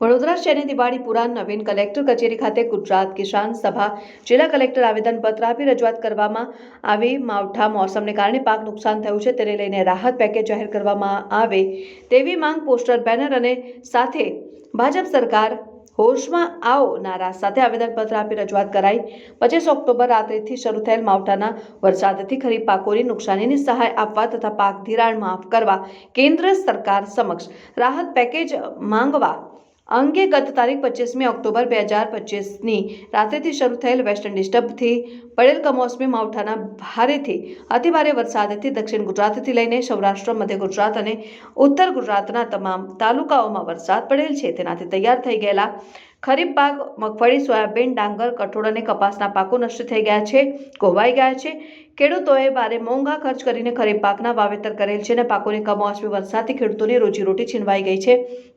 વડોદરા શહેરની દિવાળીપુરા નવીન કલેક્ટર કચેરી ખાતે ગુજરાત કિસાન સભા જિલ્લા કલેક્ટર આવેદનપત્ર આપી રજૂઆત કરવામાં આવી। માવઠા મોસમને કારણે પાક નુકસાન થયું છે, તેને લઈને રાહત પેકેજ જાહેર કરવામાં આવે તેવી માંગ પોસ્ટર, બેનર અને સાથે ભાજપ સરકાર હોશમાં આવો નારા સાથે આવેદનપત્ર આપી રજૂઆત કરાઈ। 25 ઓક્ટોબર રાત્રિથી શરૂ થયેલ માવઠાના વરસાદથી ખરીફ પાકોની નુકસાનીની સહાય આપવા તથા પાક ધિરાણ માફ કરવા કેન્દ્ર સરકાર સમક્ષ રાહત પેકેજ માંગવા અંગે ગત તારીખ 25 ઓક્ટોબર 2025ની રાત્રિથી શરૂ થયેલ વેસ્ટર્ન ડિસ્ટર્બથી પડેલ કમોસમી માવઠાના ભારેથી અતિભારે વરસાદથી દક્ષિણ ગુજરાતથી લઈને સૌરાષ્ટ્ર, મધ્ય ગુજરાત અને ઉત્તર ગુજરાતના તમામ તાલુકાઓમાં વરસાદ પડેલ છે। તેનાથી તૈયાર થઈ ગયેલા ખરીફ પાક મગફળી, સોયાબીન, ડાંગર, કઠોળ અને કપાસના પાકો નષ્ટ થઈ ગયા છે, કોહવાઈ ગયા છે। ખેડૂતોએ ભારે મોંઘા ખર્ચ કરીને ખરીફ પાકના વાવેતર કરેલ છે અને પાકોની કમોસમી વરસાદથી ખેડૂતોની રોજીરોટી છીનવાઈ ગઈ છે।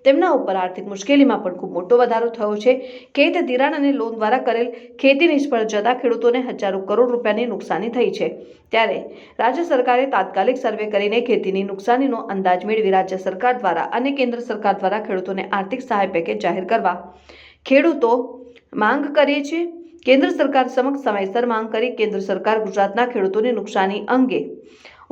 તેમના ઉપર આર્થિક મુશ્કેલીમાં પણ ખૂબ મોટો વધારો થયો છે। ખેત ધિરાણ અને લોન દ્વારા કરેલ ખેતી નિષ્ફળ જતા ખેડૂતોને હજારો કરોડ રૂપિયાની નુકસાની થઈ છે। ત્યારે રાજ્ય સરકારે તાત્કાલિક સર્વે કરીને ખેતીની નુકસાનીનો અંદાજ મેળવી રાજ્ય સરકાર દ્વારા અને કેન્દ્ર સરકાર દ્વારા ખેડૂતોને આર્થિક સહાય પેકેજ જાહેર કરવા ખેડૂતો માંગ કરી છે। કેન્દ્ર સરકાર સમક્ષ સમયસર માંગ કરી કેન્દ્ર સરકાર ગુજરાતના ખેડૂતોની નુકસાની અંગે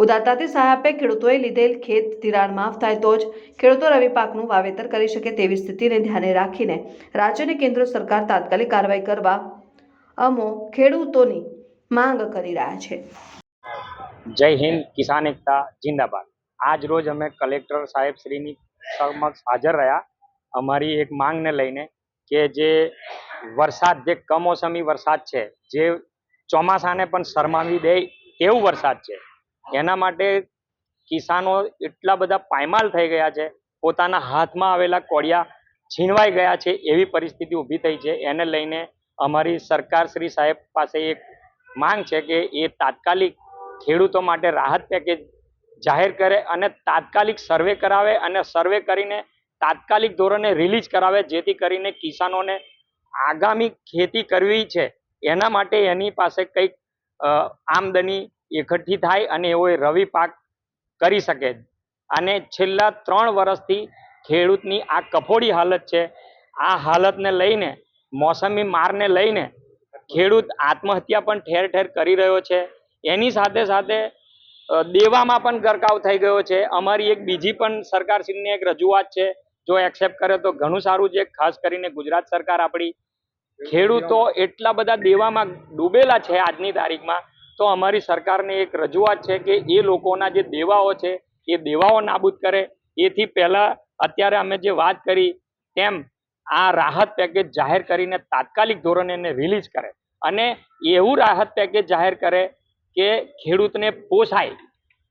ઉદારતાથી સહાય આપે। ખેડૂતોએ લીધેલ ખેત ધિરાણ માફ થાય તો જ ખેડૂતો રવિ પાકનું વાવેતર કરી શકે તેવી સ્થિતિને ધ્યાને રાખીને રાજ્ય અને કેન્દ્ર સરકાર તાત્કાલિક કાર્યવાહી કરવા અમો ખેડૂતોની માંગ કરી રહ્યા છે। જય હિન્દ, કિસાન એકતા જિંદાબાદ। આજ રોજ અમે કલેક્ટર સાહેબ શ્રીની સમક્ષ હાજર રહ્યા અમારી એક માંગને લઈને કે જે વરસાદ, જે કમોસમી વરસાદ છે, જે ચોમાસાને પણ શરમાવી દે તેવું વરસાદ છે, એના માટે કિસાનો એટલા બધા પાયમાલ થઈ ગયા છે, પોતાના હાથમાં આવેલા કોડિયા છીનવાઈ ગયા છે એવી પરિસ્થિતિ ઊભી થઈ છે। એને લઈને અમારી સરકાર શ્રી સાહેબ પાસે એક માંગ છે કે એ તાત્કાલિક ખેડૂતો માટે રાહત પેકેજ જાહેર કરે અને તાત્કાલિક સર્વે કરાવે અને સર્વે કરીને તાત્કાલિક ધોરણે રિલીઝ કરાવે, જેથી કરીને કિસાનોને આગામી ખેતી કરવી છે એના માટે એની પાસે કંઈક આમદની એકઠી થાય અને એવો રવિ પાક કરી શકે। અને છેલ્લા 3 વર્ષથી ખેડૂતની આ કફોડી હાલત છે। આ હાલતને લઈને, મોસમી મારને લઈને ખેડૂત આત્મહત્યા પણ ઠેર ઠેર કરી રહ્યો છે। એની સાથે સાથે દેવામાં પણ ગરકાવ થઈ ગયો છે। અમારી એક બીજી પણ સરકારશ્રીની એક રજૂઆત છે, જો એક્સેપ્ટ કરે તો ઘણું સારું છે। ખાસ કરીને ગુજરાત સરકાર આપણી, ખેડૂતો એટલા બધા દેવામાં ડૂબેલા છે આજની તારીખમાં, તો અમારી સરકારને એક રજૂઆત છે કે એ લોકોના જે દેવાઓ છે એ દેવાઓ નાબૂદ કરે। એથી પહેલા અત્યારે અમે જે વાત કરી તેમ આ રાહત પેકેજ જાહેર કરીને તાત્કાલિક ધોરણે એને રિલીઝ કરે અને એવું રાહત પેકેજ જાહેર કરે કે ખેડૂતને પોસાય,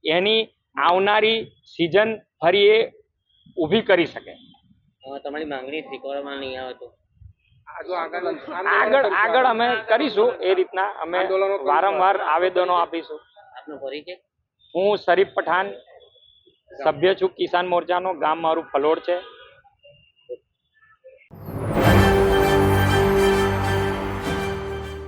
એની આવનારી સિઝન ફરી એ ઊભી કરી શકે। તમારી માંગણી સ્વીકારવામાં નહીં આવે તો આગળ અમે કરીશું, એ રીતના અમે વારંવાર આવેદનો આપીશું। આપનો પરિચય? હું શરીફ પઠાણ, સભ્ય છું કિસાન મોરચાનો, ગામ મારું ફલોડ છે।